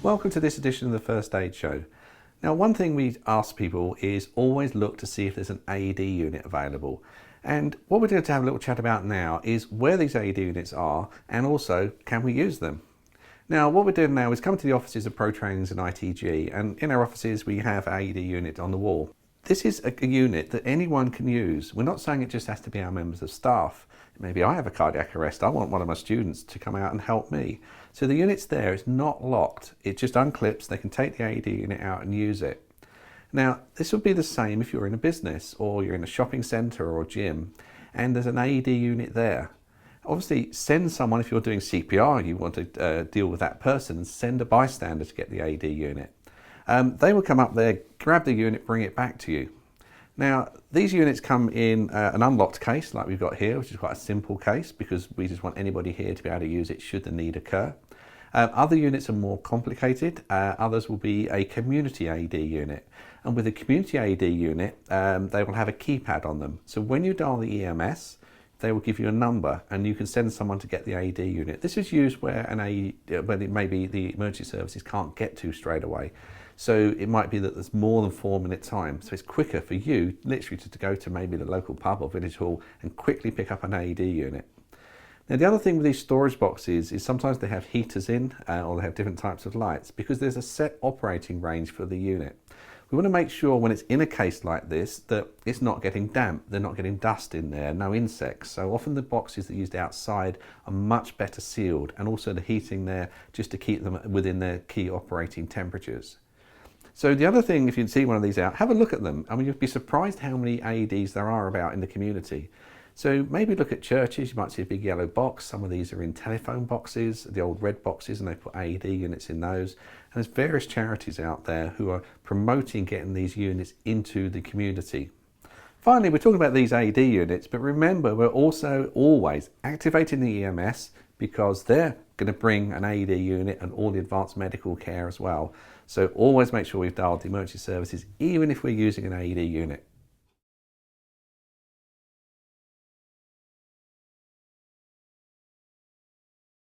Welcome to this edition of the First Aid Show. Now, one thing we ask people is always look to see if there's an AED unit available. And what we're going to have a little chat about now is where these AED units are and also can we use them. Now, what we're doing now is come to the offices of Pro Trainings and ITG, and in our offices we have AED unit on the wall. This is a unit that anyone can use. We're not saying it just has to be our members of staff. Maybe I have a cardiac arrest. I want one of my students to come out and help me. So the unit's there, it's not locked. It just unclips, they can take the AED unit out and use it. Now, this would be the same if you're in a business or you're in a shopping centre or gym and there's an AED unit there. Obviously, send someone, if you're doing CPR, you want to deal with that person, send a bystander to get the AED unit. They will come up there, grab the unit, bring it back to you. Now, these units come in an unlocked case like we've got here, which is quite a simple case because we just want anybody here to be able to use it should the need occur. Other units are more complicated. Others will be a community AED unit. And with a community AED unit, they will have a keypad on them. So when you dial the EMS, they will give you a number and you can send someone to get the AED unit. This is used where maybe the emergency services can't get to straight away. So it might be that there's more than 4 minute time. So it's quicker for you literally to go to maybe the local pub or village hall and quickly pick up an AED unit. Now, the other thing with these storage boxes is sometimes they have heaters in or they have different types of lights because there's a set operating range for the unit. We want to make sure when it's in a case like this that it's not getting damp, they're not getting dust in there, no insects. So often the boxes that are used outside are much better sealed, and also the heating there just to keep them within their key operating temperatures. So the other thing, if you see one of these out, have a look at them. I mean, you'd be surprised how many AEDs there are about in the community. So maybe look at churches, you might see a big yellow box. Some of these are in telephone boxes, the old red boxes, and they put AED units in those. And there's various charities out there who are promoting getting these units into the community. Finally, we're talking about these AED units, but remember, we're also always activating the EMS because they're going to bring an AED unit and all the advanced medical care as well. So always make sure we've dialed the emergency services, even if we're using an AED unit.